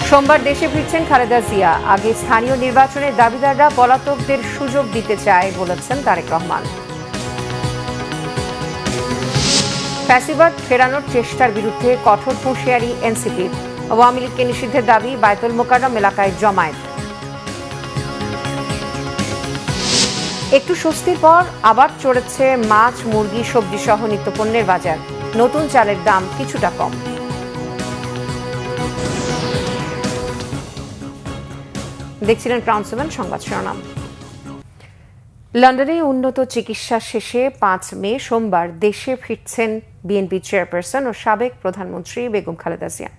সোমবার দেশে ফিরছেন খালেদা জিয়া। আগে স্থানীয় নির্বাচনের দাবিদাররা পলাতকদের সুযোগ দিতে চায় বলেছেন তারেক রহমান। ফ্যাসিবাদ ফেরানোর চেষ্টার বিরুদ্ধে কঠোর হুঁশিয়ারি এনসিপির। আওয়ামী লীগকে নিষিদ্ধের দাবি বায়তুল মোকাররম এলাকায় জমায়েত। একটু স্বস্তির পর আবার চড়েছে মাছ, মুরগি, সবজি সহ নিত্যপণ্যের বাজার। নতুন চালের দাম কিছুটা কম। দেখছিলেন ক্রাউন 7 সংবাদ শিরোনাম। লন্ডনে উন্নত চিকিৎসা শেষে 5 মে সোমবার দেশে ফিরছেন বিএনপি চেয়ারপারসন ও সাবেক প্রধানমন্ত্রী বেগম খালেদা জিয়া।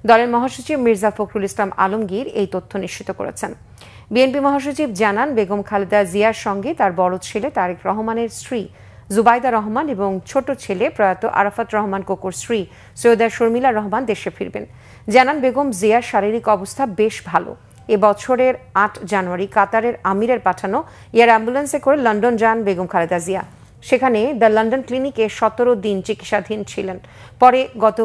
দলের মহাসচিব মির্জা ফখরুল ইসলাম আলমগীর এই তথ্য নিশ্চিত করেছেন। বিএনপি মহাসচিব জানান, বেগম খালেদা জিয়ার সঙ্গে তার বড় ছেলে তারেক রহমানের স্ত্রী জুবাইদা রহমান এবং ছোট ছেলে প্রয়াত আরাফাত রহমান কোকোর স্ত্রী সৈয়দা শর্মিলা রহমান দেশে ফিরবেন। জানান, বেগম জিয়ার শারীরিক অবস্থা বেশ ভালো। এবছরের 8 জানুয়ারি কাতারের আমিরের পাঠানো এয়ার অ্যাম্বুলেন্সে করে লন্ডন যান বেগম খালেদা জিয়া। সেখানে দ্য লন্ডন ক্লিনিকে 17 দিন চিকিৎসাধীন ছিলেন। পরে গত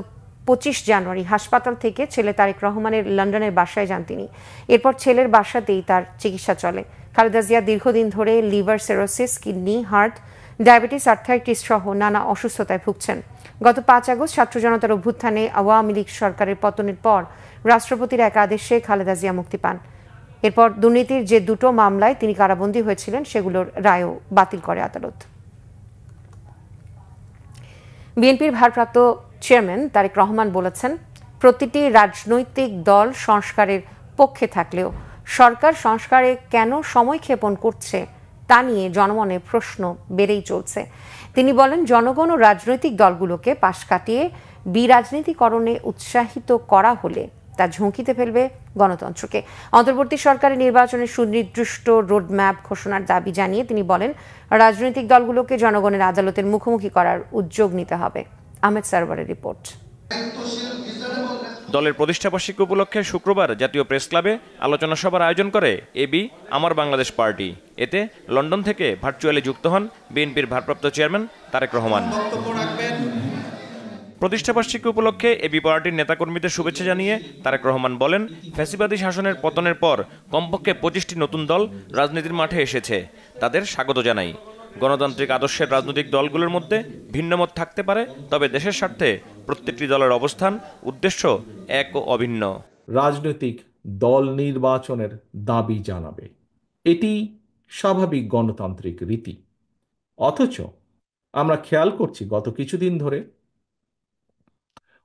25 জানুয়ারি হাসপাতাল থেকে ছেলে তারেক রহমানের লন্ডনের বাসায় যান তিনি। এরপর ছেলের বাসাতেই তার চিকিৎসা চলে। খালেদা জিয়া দীর্ঘদিন ধরে liver cirrhosis, kidney, heart, diabetes, arthritis সহ নানা অসুস্থতায় ভুগছেন। গত 5 আগস্ট ছাত্র জনতার অভ্যুত্থানে আওয়ামী লীগ সরকারের পতনের পর রাষ্ট্রপতির এক আদেশে খালেদা জিয়া মুক্তি পান। এরপর দুর্নীতির যে 2টো মামলায় তিনি কারাবন্দী হয়েছিলেন সেগুলোর রায়ও বাতিল করে আদালত। বিএনপির ভারপ্রাপ্ত চেয়ারম্যান তারেক রহমান বলেছেন, প্রতিটি রাজনৈতিক দল সংস্কারের পক্ষে থাকলেও সরকার সংস্কারে কেন সময়ক্ষেপণ করছে তা নিয়ে জনমনে প্রশ্ন বেড়েই চলছে। তিনি বলেন, জনগণ ও রাজনৈতিক দলগুলোকে পাশ কাটিয়ে বিরাজনীতিকরণে উৎসাহিত করা হলে তা ঝুঁকিতে ফেলবে গণতন্ত্রকে। অন্তর্বর্তী সরকারের নির্বাচনের সুনির্দিষ্ট রোডম্যাপ ঘোষণার দাবি জানিয়ে তিনি বলেন, রাজনৈতিক দলগুলোকে জনগণের আদালতের মুখোমুখি করার উদ্যোগ নিতে হবে। আহমেদ সারওয়ারের রিপোর্ট। দলের প্রতিষ্ঠাবার্ষিকী উপলক্ষে শুক্রবার জাতীয় প্রেস ক্লাবে আলোচনা সভার আয়োজন করে এবি আমার বাংলাদেশ পার্টি। এতে লন্ডন থেকে ভার্চুয়ালি যুক্ত হন বিএনপির ভারপ্রাপ্ত চেয়ারম্যান তারেক রহমান। প্রতিষ্ঠাবার্ষিকী উপলক্ষে এবি পার্টির নেতাকর্মীদের শুভেচ্ছা জানিয়ে তারেক রহমান বলেন, ফ্যাসিবাদী শাসনের পতনের পর কমপক্ষে 25টি নতুন দল রাজনীতির মাঠে এসেছে, তাদের স্বাগত জানাই। গণতান্ত্রিক আদর্শের রাজনৈতিক দলগুলোর মধ্যে ভিন্নমত থাকতে পারে, তবে দেশের স্বার্থে প্রত্যেকটি দলের অবস্থান, উদ্দেশ্য এক ও অভিন্ন। রাজনৈতিক দল নির্বাচনের দাবি জানাবে, এটি স্বাভাবিক গণতান্ত্রিক রীতি। অথচ আমরা খেয়াল করছি গত কিছুদিন ধরে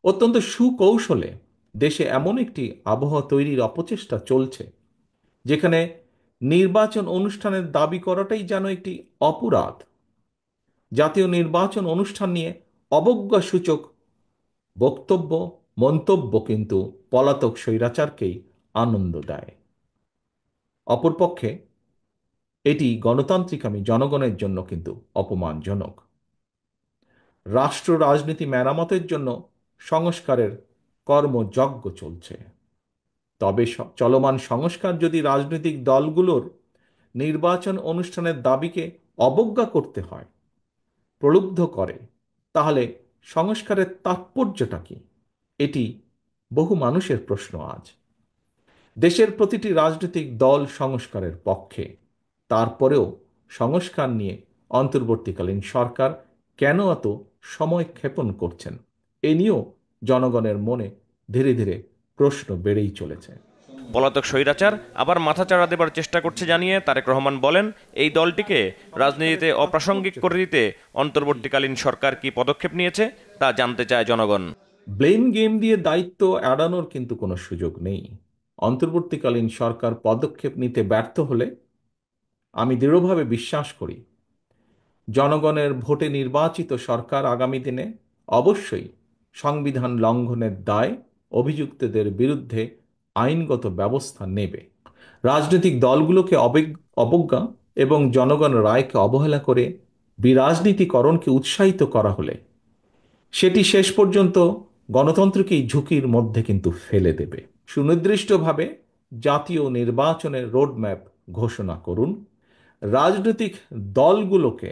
অত্যন্ত সুকৌশলে দেশে এমন একটি আবহাওয়া তৈরির অপচেষ্টা চলছে যেখানে নির্বাচন অনুষ্ঠানের দাবি করাটাই যেন একটি অপরাধ। জাতীয় নির্বাচন অনুষ্ঠান নিয়ে অবজ্ঞাসূচক বক্তব্য, মন্তব্য কিন্তু পলাতক স্বৈরাচারকেই আনন্দ দেয়। অপরপক্ষে এটি গণতান্ত্রিকামী জনগণের জন্য কিন্তু অপমানজনক। রাষ্ট্র রাজনীতি মেরামতের জন্য সংস্কারের কর্মযজ্ঞ চলছে, তবে চলমান সংস্কার যদি রাজনৈতিক দলগুলোর নির্বাচন অনুষ্ঠানের দাবিকে অবজ্ঞা করতে হয়, প্রলুব্ধ করে, তাহলে সংস্কারের তাৎপর্যটা কি? এটি বহু মানুষের প্রশ্ন আজ। দেশের প্রতিটি রাজনৈতিক দল সংস্কারের পক্ষে, তারপরেও সংস্কার নিয়ে অন্তর্বর্তীকালীন সরকার কেন এত সময় ক্ষেপণ করছেন, এ নিয়েও জনগণের মনে ধীরে ধীরে প্রশ্ন বেড়েই চলেছে। পলাতক স্বৈরাচার আবার মাথাচাড়া দেবার চেষ্টা করছে জানিয়ে তারেক রহমান বলেন, এই দলটিকে রাজনীতিতে অপ্রাসঙ্গিক করে দিতে অন্তর্বর্তীকালীন সরকার কি পদক্ষেপ নিয়েছে তা জানতে চায় জনগণ। ব্লেম গেম দিয়ে দায়িত্ব এড়ানোর কিন্তু কোনো সুযোগ নেই। অন্তর্বর্তীকালীন সরকার পদক্ষেপ নিতে ব্যর্থ হলে আমি দৃঢ়ভাবে বিশ্বাস করি জনগণের ভোটে নির্বাচিত সরকার আগামী দিনে অবশ্যই সংবিধান লঙ্ঘনের দায় অভিযুক্তদের বিরুদ্ধে আইনগত ব্যবস্থা নেবে। রাজনৈতিক দলগুলোকে অবজ্ঞা এবং জনগণের রায়কে অবহেলা করে বিরাজনীতিকরণকে উৎসাহিত করা হলে সেটি শেষ পর্যন্ত গণতন্ত্রকেই ঝুঁকির মধ্যে কিন্তু ফেলে দেবে। সুনির্দিষ্টভাবে জাতীয় নির্বাচনের রোডম্যাপ ঘোষণা করুন। রাজনৈতিক দলগুলোকে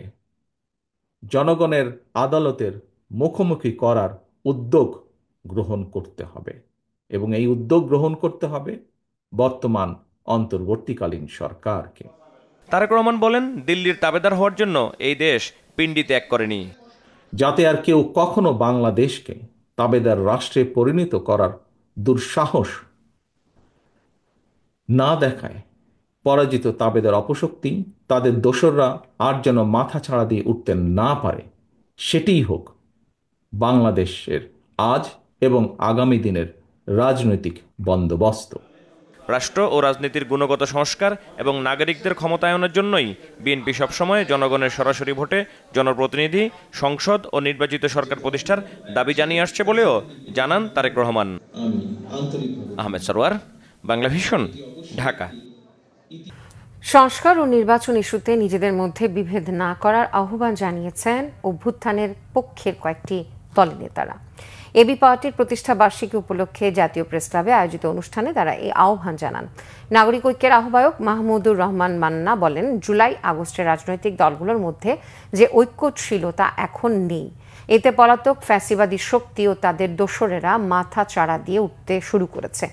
জনগণের আদালতের মুখোমুখি করার উদ্যোগ গ্রহণ করতে হবে। এবং এই উদ্যোগ গ্রহণ করতে হবে বর্তমান অন্তর্বর্তীকালীন সরকারকে। তারেক রহমান বলেন, দিল্লির তাবেদার হওয়ার জন্য এই দেশ পিণ্ডি ত্যাগ করেনি। যাতে আর কেউ কখনো বাংলাদেশকে তাবেদার রাষ্ট্রে পরিণত করার দুঃসাহস না দেখায়, পরাজিত তাবেদার অপশক্তি তাদের দোসররা আর যেন মাথা ছাড়া দিয়ে উঠতে না পারে, সেটিই হোক বাংলাদেশের আজ এবং আগামী দিনের রাজনৈতিক বন্দোবস্ত। রাষ্ট্র ও রাজনীতির গুণগত সংস্কার এবং নাগরিকদের ক্ষমতায়নের জন্যই বিএনপি সবসময় জনগণের সরাসরি ভোটে জনপ্রতিনিধি, সংসদ ও নির্বাচিত সরকার প্রতিষ্ঠার দাবি জানিয়ে আসছে বলেও জানান তারেক রহমান। আহমেদ সরওয়ার, বাংলা ভিশন, ঢাকা। সংস্কার ও নির্বাচন ইস্যুতে নিজেদের মধ্যে বিভেদ না করার আহ্বান জানিয়েছেন অভ্যুত্থানের পক্ষের কয়েকটি দলের নেতারা। এবি পার্টির প্রতিষ্ঠা বার্ষিকী উপলক্ষে জাতীয় প্রেস ক্লাবে আয়োজিত অনুষ্ঠানে তারা এই আহ্বান জানান। নাগরিক ঐক্যের আহ্বায়ক মাহমুদুর রহমান মান্না বলেন, জুলাই আগস্টে রাজনৈতিক দলগুলোর মধ্যে যে ঐক্য ছিল তা এখন নেই। এতে পলাতক ফ্যাসিবাদী শক্তি ও তাদের দোসরেরা মাথা চাড়া দিয়ে উঠতে শুরু করেছে।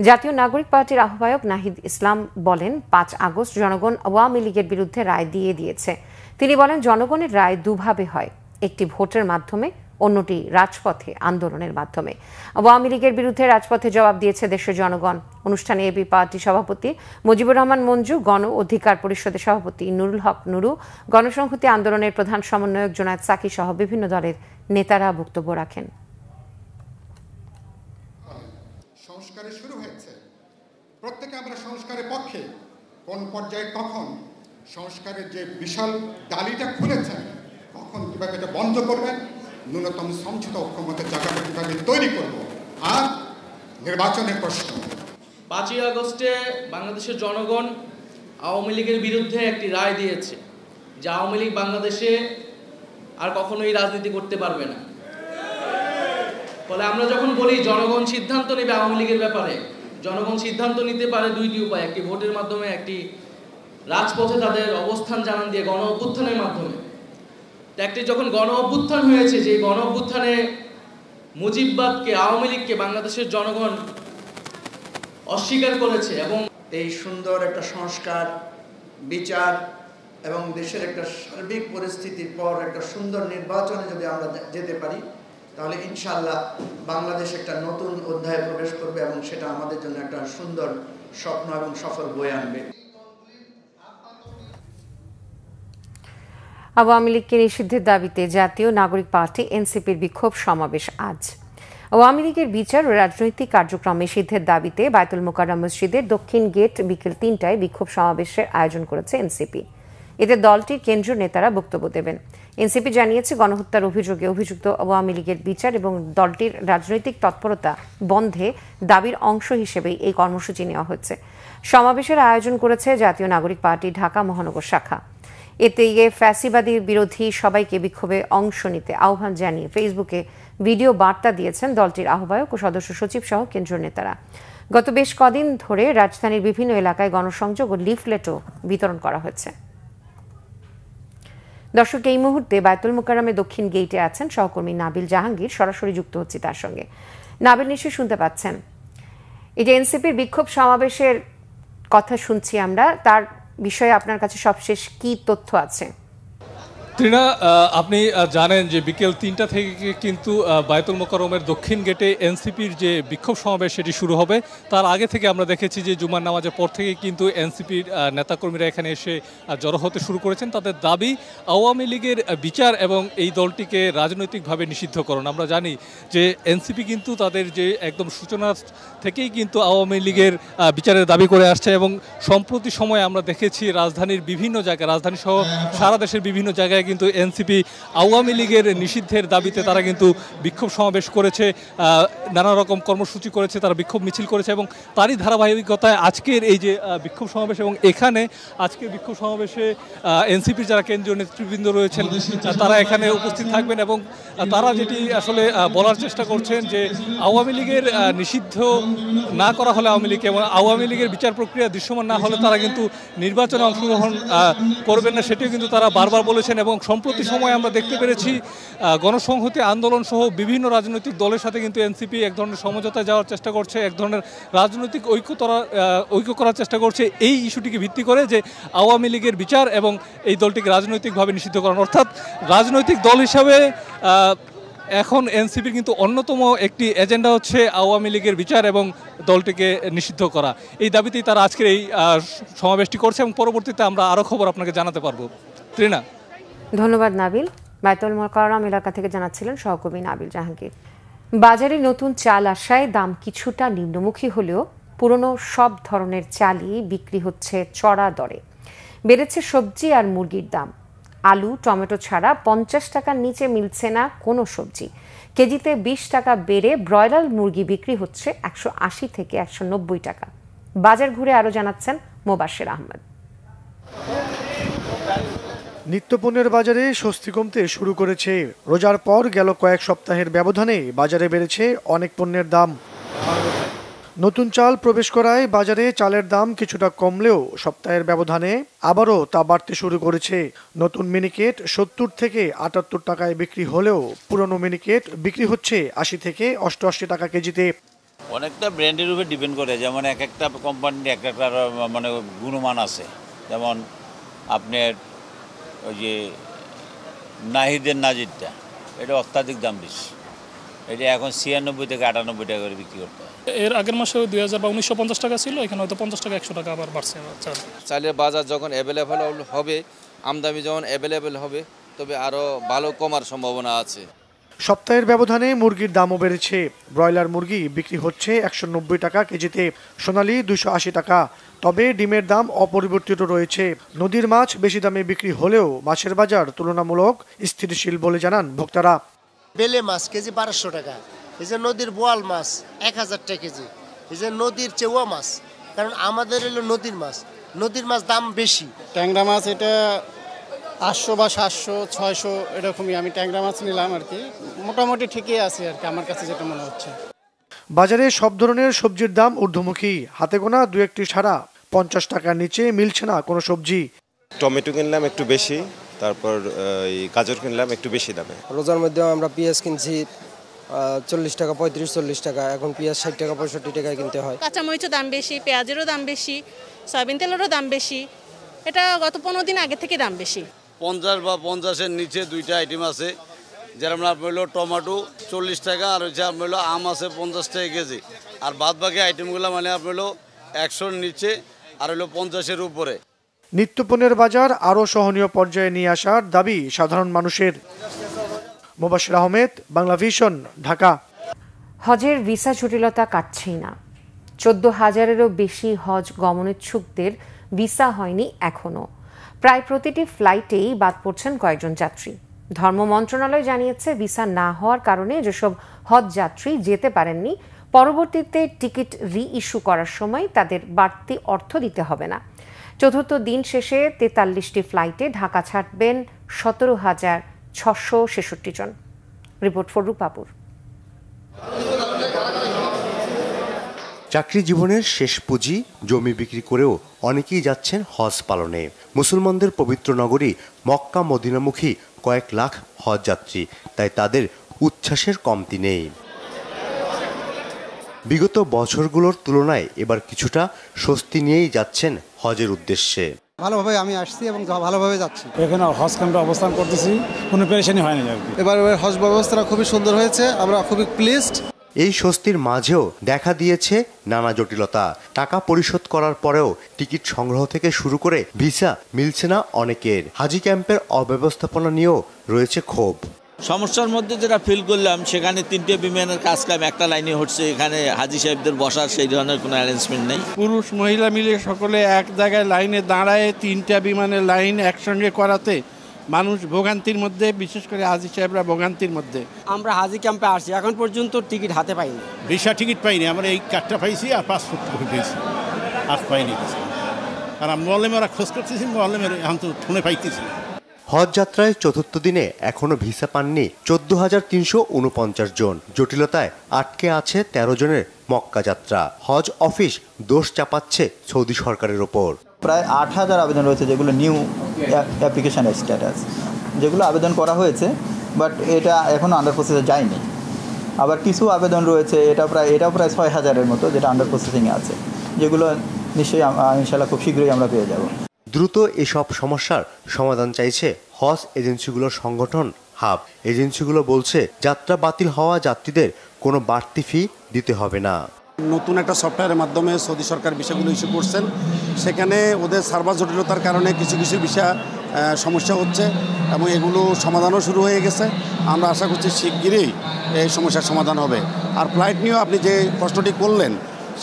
জাতীয় নাগরিক পার্টির আহ্বায়ক নাহিদ ইসলাম বলেন, 5 আগস্ট জনগণ আওয়ামী লীগের বিরুদ্ধে রায় দিয়েছে। তিনি বলেন, জনগণের রায় দুভাবে হয়, একটি ভোটের মাধ্যমে, অন্যটি রাজপথে আন্দোলনের মাধ্যমে। আওয়ামী লীগের বিরুদ্ধে রাজপথে জবাব দিয়েছে দেশের জনগণ। অনুষ্ঠানে এবি পার্টি সভাপতি মুজিবুর রহমান মঞ্জু, গণ অধিকার পরিষদের সভাপতি নুরুল হক নুরু, গণসংহতি আন্দোলনের প্রধান সমন্বয়ক জোনায়েদ সাকি সহ বিভিন্ন দলের নেতারা বক্তব্য রাখেন। সংস্কারে শুরু হয়েছে, প্রত্যেকে আমরা সংস্কারের পক্ষে। কোন পর্যায়ে কখন সংস্কারের যে বিশাল ডালিটা খুলেছেন, কখন কিভাবে এটা বন্ধ করবেন, ন্যূনতম সমঝোতা ঐক্যমতের জায়গাটা কিভাবে তৈরি করব। আর নির্বাচনের প্রশ্ন, 5ই আগস্টে বাংলাদেশের জনগণ আওয়ামী লীগের বিরুদ্ধে একটি রায় দিয়েছে যে আওয়ামী লীগ বাংলাদেশে আর কখনোই রাজনীতি করতে পারবে না। ফলে আমরা যখন বলি জনগণ সিদ্ধান্ত নেবে আওয়ামী লীগের ব্যাপারে, জনগণ সিদ্ধান্ত নিতে পারে দুইটি উপায়, একটি ভোটের মাধ্যমে, একটি রাজপথে তাদের অবস্থান জানান দিয়ে গণ অভ্যুত্থানের মাধ্যমে। একটি যখন গণ অভ্যুত্থান হয়েছে, যে গণ অভ্যুত্থানে মুজিববাদকে, আওয়ামী লীগকে বাংলাদেশের জনগণ অস্বীকার করেছে এবং এই সুন্দর একটা সংস্কার, বিচার এবং দেশের একটা সার্বিক পরিস্থিতির পর একটা সুন্দর নির্বাচনে যদি আমরা যেতে পারি, তাহলে ইনশাআল্লাহ বাংলাদেশ একটা নতুন অধ্যায়ে প্রবেশ করবে এবং সেটা আমাদের জন্য একটা সুন্দর স্বপ্ন এবং সফল বয়ে আনবে। আওয়ামী লীগকে নিষিদ্ধের দাবিতে জাতীয় নাগরিক পার্টি এনসিপির বিক্ষোভ সমাবেশ আজ। আওয়ামী লীগের বিচার ও রাজনৈতিক কার্যক্রম নিষিদ্ধের দাবিতে বায়তুল মোকাররম মসজিদের দক্ষিণ গেট বিকেল 3টায় বিক্ষোভ সমাবেশের আয়োজন করেছে এনসিপি। এতে দলটির কেন্দ্রীয় নেতারা বক্তব্য দেবেন। এনসিপি জানিয়েছে, গণহত্যার অভিযোগে অভিযুক্ত আওয়ামী লীগের বিচার এবং দলটির রাজনৈতিক তৎপরতা বন্ধে দাবির অংশ হিসেবেই এই কর্মসূচি নেওয়া হচ্ছে। সমাবেশের আয়োজন করেছে জাতীয় নাগরিক পার্টি ঢাকা মহানগর শাখা। এতে ফ্যাসিবাদী বিরোধী সবাইকে বিক্ষোভে অংশ নিতে আহ্বান জানিয়ে ফেসবুকে ভিডিও বার্তা দিয়েছেন দলটির আহ্বায়ক ও সদস্য সচিব সহ কেন্দ্রীয় নেতারা। গত বেশ কদিন ধরে রাজধানীর বিভিন্ন এলাকায় গণসংযোগ ও লিফলেটও বিতরণ করা হয়েছে। দর্শক, এই মুহূর্তে বায়তুল মোকাররমে দক্ষিণ গেইটে আছেন সহকর্মী নাবিল জাহাঙ্গীর। সরাসরি যুক্ত হচ্ছি তার সঙ্গে। নাবিল, নিশ্চয়ই শুনতে পাচ্ছেন, এই যে এনসিপির বিক্ষোভ সমাবেশের কথা শুনছি আমরা, তার বিষয়ে আপনার কাছে সবশেষ কি তথ্য আছে? তৃণা, আপনি জানেন যে বিকেল 3টা থেকে কিন্তু বায়তুল মোকাররমের দক্ষিণ গেটে এনসিপির যে বিক্ষোভ সমাবেশ সেটি শুরু হবে। তার আগে থেকে আমরা দেখেছি যে জুমার নামাজের পর থেকে কিন্তু এনসিপির নেতাকর্মীরা এখানে এসে জড়ো হতে শুরু করেছেন। তাদের দাবি আওয়ামী লীগের বিচার এবং এই দলটিকে রাজনৈতিকভাবে নিষিদ্ধকরণ। আমরা জানি যে এনসিপি কিন্তু তাদের যে একদম সূচনা থেকেই কিন্তু আওয়ামী লীগের বিচারের দাবি করে আসছে এবং সম্প্রতি সময়ে আমরা দেখেছি রাজধানীর বিভিন্ন জায়গায়, রাজধানী সহ সারা দেশের বিভিন্ন জায়গায় কিন্তু এনসিপি আওয়ামী লীগের নিষিদ্ধের দাবিতে তারা কিন্তু বিক্ষোভ সমাবেশ করেছে, নানা রকম কর্মসূচি করেছে, তারা বিক্ষোভ মিছিল করেছে এবং তারই ধারাবাহিকতায় আজকের এই যে বিক্ষোভ সমাবেশ। এবং এখানে আজকের বিক্ষোভ সমাবেশে এনসিপির যারা কেন্দ্রীয় নেতৃবৃন্দ রয়েছেন তারা এখানে উপস্থিত থাকবেন এবং তারা যেটি আসলে বলার চেষ্টা করছেন যে আওয়ামী লীগের নিষিদ্ধ না করা হলে আওয়ামী লীগ এবং আওয়ামী লীগের বিচার প্রক্রিয়া দৃশ্যমান না হলে তারা কিন্তু নির্বাচনে অংশগ্রহণ করবেন না, সেটিও কিন্তু তারা বারবার বলেছেন। এবং এবং সম্প্রতি সময়ে আমরা দেখতে পেরেছি গণসংহতি আন্দোলন সহ বিভিন্ন রাজনৈতিক দলের সাথে কিন্তু এনসিপি এক ধরনের সমঝোতায় যাওয়ার চেষ্টা করছে, এক ধরনের রাজনৈতিক ঐক্য করার চেষ্টা করছে এই ইস্যুটিকে ভিত্তি করে যে আওয়ামী লীগের বিচার এবং এই দলটিকে রাজনৈতিকভাবে নিষিদ্ধ করানো। অর্থাৎ রাজনৈতিক দল হিসাবে এখন এনসিপির কিন্তু অন্যতম একটি এজেন্ডা হচ্ছে আওয়ামী লীগের বিচার এবং দলটিকে নিষিদ্ধ করা। এই দাবিতেই তারা আজকের এই সমাবেশটি করছে এবং পরবর্তীতে আমরা আরও খবর আপনাকে জানাতে পারবো। ত্রিনা, ধন্যবাদ নাবিল। বায়তুল মোকাররম এলাকা থেকে জানাচ্ছিলেন সহকর্মী নাবিল জাহাঙ্গীর। বাজারে নতুন চাল আসায় দাম কিছুটা নিম্নমুখী হলেও পুরনো সব ধরনের চালই বিক্রি হচ্ছে চড়া দরে। বেড়েছে সবজি আর মুরগির দাম। আলু, টমেটো ছাড়া 50 টাকার নিচে মিলছে না কোনো সবজি। কেজিতে 20 টাকা বেড়ে ব্রয়লার মুরগি বিক্রি হচ্ছে 180 থেকে 190 টাকা। বাজার ঘুরে আরও জানাচ্ছেন মোবাশ্বের আহমেদ। নিত্যপণ্যের বাজারে স্বস্তি কমতে শুরু করেছে। রোজার পর গেল কয়েক সপ্তাহের ব্যবধানে বাজারে বেড়েছে অনেক পণ্যের দাম। নতুন চাল প্রবেশ করায় বাজারে চালের দাম কিছুটা কমলেও সপ্তাহের ব্যবধানে আবারও তা বাড়তে শুরু করেছে। নতুন মিনিকেট 70 থেকে 78 টাকায় বিক্রি হলেও পুরনো মিনিকেট বিক্রি হচ্ছে 80 থেকে 88 টাকা কেজিতে। অনেকটা ব্র্যান্ডের উপর ডিপেন্ড করে, যেমন এক একটা কোম্পানির এক একটা মানে গুণমান আছে। যেমন আপনার ওই যে নাহিদের নাজিরটা, এটা অত্যাধিক দাম বেশি, এটা এখন 96 থেকে 98 টাকা করে বিক্রি করতে হয়। এর আগের মাসে 2000 বা 1950 টাকা ছিল, এখানে হয়তো 50 টাকা 100 টাকা আবার বাড়ছে। চালের বাজার যখন অ্যাভেলেবেল হবে, আমদানি যখন অ্যাভেলেবেল হবে, তবে আরও ভালো কমার সম্ভাবনা আছে। সপ্তাহের ব্যবধানে মুরগির দামও বেড়েছে। ব্রয়লার মুরগি বিক্রি হচ্ছে 190 টাকা কেজিতে, সোনালী 280 টাকা। তবে ডিমের দাম অপরিবর্তিত রয়েছে। নদীর মাছ বেশি দামে বিক্রি হলেও মাছের বাজার তুলনামূলক স্থিতিশীল বলে জানান ভোক্তারা। বেলে মাছ কেজি 1200 টাকা, এই যে নদীর বোয়াল মাছ 1000 টাকা কেজি, এই যে নদীর চেওয়া মাছ, কারণ আমাদের হলো নদীর মাছ দাম বেশি। ট্যাংরা মাছ এটা 800 বা 700 600 এরকমই। আমি ট্যাংরা মাছ নিলাম আর কি, মোটামুটি ঠিকই আছে আর কি, আমার কাছে যেটা মনে হচ্ছে। বাজারে সব ধরনের সবজির দাম ঊর্ধ্বমুখী। হাতে গোনা 2-1টি ছাড়া 50 টাকার নিচে মিলছে না কোনো সবজি। টমেটো কিনলাম একটু বেশি, তারপর গাজর কিনলাম একটু বেশি দামে। রোজার মধ্যে আমরা পেঁয়াজ কিনছি 40 টাকা 35-40 টাকা, এখন পেঁয়াজ 60 টাকা 65 টাকায় কিনতে হয়। কাঁচামরিচের দাম বেশি, পেঁয়াজেরও দাম বেশি, সয়াবিন তেলেরও দাম বেশি। এটা গত 15 দিন আগে থেকে দাম বেশি। 50 বা 50-এর নিচে 2টা আইটেম আছে, যেরকম আপনার হলো টমেটো 40 টাকা, আর হচ্ছে আপনার হলো আম আছে 50 টাকা কেজি। আর বাদ বাকি আইটেমগুলো মানে আপনার হলো 100-র নিচে আর হলো 50-এর উপরে। নিত্যপণ্যের বাজার আরও সহনীয় পর্যায়ে নিয়ে আসার দাবি সাধারণ মানুষের। মোবাশ্বের আহমেদ, বাংলা ভিশন, ঢাকা। হজের ভিসা জটিলতা কাটছেই না। 14,000-এরও বেশি হজ গমনেচ্ছুকদের ভিসা হয়নি এখনো। প্রায় প্রতিটি ফ্লাইটেই বাদ পড়ছেন কয়েকজন যাত্রী। ধর্ম মন্ত্রণালয় জানিয়েছে, ভিসা না হওয়ার কারণে যেসব হজ যাত্রী যেতে পারেননি, পরবর্তীতে টিকিট রি-ইস্যু করার সময় তাদের বাড়তি অর্থ দিতে হবে না। চতুর্থ দিন শেষে 43টি ফ্লাইটে ঢাকা ছাড়বেন 17,666 জন। রিপোর্ট ফররুক বাবুর। চাকরি জীবনের শেষ পুঁজি জমি বিক্রি করেও অনেকেই যাচ্ছেন হজ পালনে। মুসলমানদের পবিত্র নগরী মক্কা মদিনামুখী কয়েক লাখ হজ যাত্রী, তাই তাদের উচ্ছ্বাসের কমতি নেই। বিগত বছরগুলোর তুলনায় এবার কিছুটা স্বস্তি নিয়েই যাচ্ছেন হজের উদ্দেশ্যে। ভালোভাবে আমি আসছি এবং ভালোভাবে যাচ্ছি। এখানে হজ ক্যাম্পে অবস্থান করতেছি, কোনো পেরেশানি হয়নি আর কি। এবার হজ ব্যবস্থাটা খুবই সুন্দর হয়েছে, আমরা খুবই প্লিজড। এই স্বস্তির মাঝেও দেখা দিয়েছে নানা জটিলতা। টাকা পরিশোধ করার পরেও টিকিট সংগ্রহ থেকে শুরু করে ভিসা মিলছে না অনেকের। হাজি ক্যাম্পের অব্যবস্থাপনা নিয়েও রয়েছে ক্ষোভ। সমস্যার মধ্যে যেটা ফিল করলাম, সেখানে 3টে বিমানের কাজ কাম একটা লাইনে হচ্ছে, এখানে হাজি সাহেবদের বসার সেই ধরনের কোনো অ্যারেঞ্জমেন্ট নেই। পুরুষ মহিলা মিলে সকলে এক জায়গায় লাইনে দাঁড়ায় 3টা বিমানের লাইন একসঙ্গে করাতে মানুষ ভোগান্তির মধ্যে, বিশেষ করে হাজি সাহেবরা ভোগান্তির মধ্যে। আমরা হাজি ক্যাম্পে আসছি, এখন পর্যন্ত টিকিট হাতে পাইনি। ভিসা টিকিট পাইনি, আমরা এই কার্ডটা পাইছি আর পাসপোর্ট পেয়েছি, আর পাইনি। আর মোয়াল্লেমেরা খোঁজ করতেছি, মোয়াল্লেমের এখন তো ফোনে পাইতেছি। হজ যাত্রায় চতুর্থ দিনে এখনো ভিসা পাননি 14,349 জন। জটিলতায় আটকে আছে 13 জনের মক্কা যাত্রা। হজ অফিস দোষ চাপাচ্ছে সৌদি সরকারের ওপর। প্রায় 8,000 আবেদন রয়েছে, যেগুলো নিউ অ্যাপ্লিকেশন স্ট্যাটাস। যেগুলো আবেদন করা হয়েছে, বাট এটা এখনও আন্ডার প্রসেসে যায়নি। আবার কিছু আবেদন রয়েছে এটাও প্রায় 6,000-এর মতো, যেটা আন্ডার প্রসেসিংয়ে আছে, যেগুলো নিশ্চয়ই ইনশাআল্লাহ খুব শীঘ্রই আমরা পেয়ে যাব। দ্রুত এসব সমস্যার সমাধান চাইছে হজ এজেন্সিগুলোর সংগঠন হাব। এজেন্সিগুলো বলছে যাত্রা বাতিল হওয়া যাত্রীদের কোনো বাড়তি ফি দিতে হবে না। নতুন একটা সফটওয়্যারের মাধ্যমে সৌদি সরকার বিষয়গুলো ইস্যু করছেন, সেখানে ওদের সার্ভার জটিলতার কারণে কিছু কিছু বিষয় সমস্যা হচ্ছে এবং এগুলো সমাধানও শুরু হয়ে গেছে। আমরা আশা করছি শিগগিরই এই সমস্যার সমাধান হবে। আর ফ্লাইট নিয়েও আপনি যে প্রশ্নটি করলেন,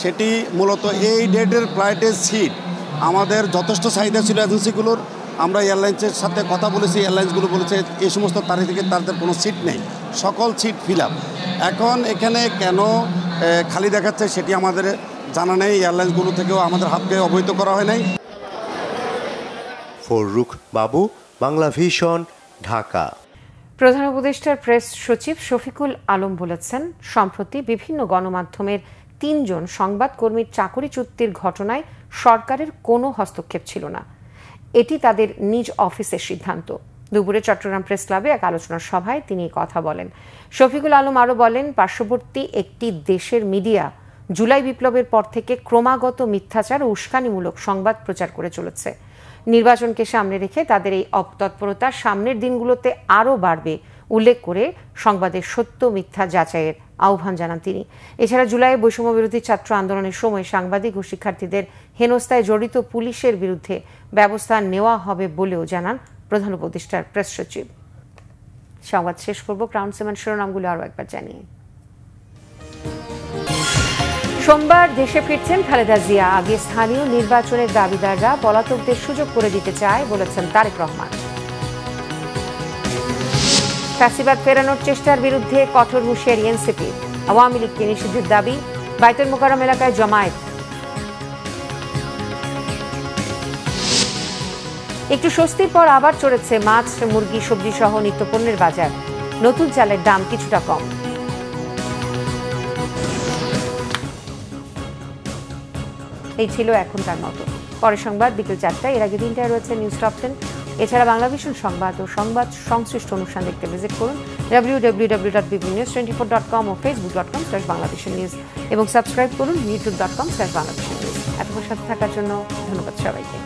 সেটি মূলত এই ডেটের ফ্লাইটের সিট আমাদের যথেষ্ট চাহিদা ছিল এজেন্সিগুলোর। আমরা এয়ারলাইন্সের সাথে কথা বলেছি, এয়ারলাইন্সগুলো বলেছে এই সমস্ত তারিখ থেকে তাদের কোনো সিট নেই, সকল সিট ফিল আপ। এখন এখানে কেন খালি দেখাচ্ছে সেটি আমাদের জানা নেই, এয়ারলাইন্সগুলো থেকেও আমাদের হাবকে অবহিত করা হয় নাই। ফররুখ বাবু, বাংলা ভিশন, ঢাকা। প্রধান উপদেষ্টার প্রেস সচিব শফিকুল আলম বলেছেন, সম্প্রতি বিভিন্ন গণমাধ্যমের 3 জন সংবাদকর্মীর চাকরি চুক্তির ঘটনায় সরকারের কোনো হস্তক্ষেপ ছিল না, এটি তাদের নিজ অফিসের সিদ্ধান্ত। দুপুরে চট্টগ্রাম প্রেস ক্লাবে এক আলোচনা সভায় তিনি কথা বলেন। শফিকুল আলম আরও বলেন, পার্শ্ববর্তী একটি দেশের মিডিয়া জুলাই বিপ্লবের পর থেকে ক্রমাগত মিথ্যাচার ও উস্কানিমূলক সংবাদ প্রচার করে চলেছে। নির্বাচনকে সামনে রেখে তাদের এই অপতৎপরতা সামনের দিনগুলোতে আরও বাড়বে উল্লেখ করে সংবাদের সত্য মিথ্যা যাচাইয়ের আহ্বান জানান তিনি। এছাড়া জুলাইয়ে বৈষম্য বিরোধী ছাত্র আন্দোলনের সময় সাংবাদিক ও শিক্ষার্থীদের হেনস্থায় জড়িত পুলিশের বিরুদ্ধে ব্যবস্থা নেওয়া হবে বলেও জানান প্রধান উপদেষ্টার প্রেস সচিব। সংবাদ শেষ করব ক্রাউন সেভেন শিরোনামগুলো আরও একবার জানিয়ে। সোমবার দেশে ফিরছেন খালেদা জিয়া। আগে স্থানীয় নির্বাচনের দাবিদাররা পলাতকদের সুযোগ করে দিতে চায় বলেছেন তারেক রহমান। ফ্যাসিবাদ ফেরানোর চেষ্টার বিরুদ্ধে কঠোর হুঁশিয়ারি এনসিপি। আওয়ামী লীগকে নিষিদ্ধের দাবি। বাইতুল মোকাররম এলাকায় জমায়েত। একটু স্বস্তির পর আবার চড়েছে মাছ, মুরগি, সবজি সহ নিত্যপণ্যের বাজার। নতুন চালের দাম কিছুটা কম। এই ছিল এখনকার মতো। পরের সংবাদ বিকেল 4টায়। এর আগে 3টায় রয়েছে নিউজ টপ 10। এছাড়া বাংলা ভিশন সংবাদ ও সংবাদ সংশ্লিষ্ট অনুষ্ঠান দেখতে ভিজিট করুন www.bbnews24.com ও facebook.com/banglavishnnews এবং সাবস্ক্রাইব করুন youtube.com/banglavishnnews। এতক্ষণ সাথে থাকার জন্য ধন্যবাদ সবাইকে।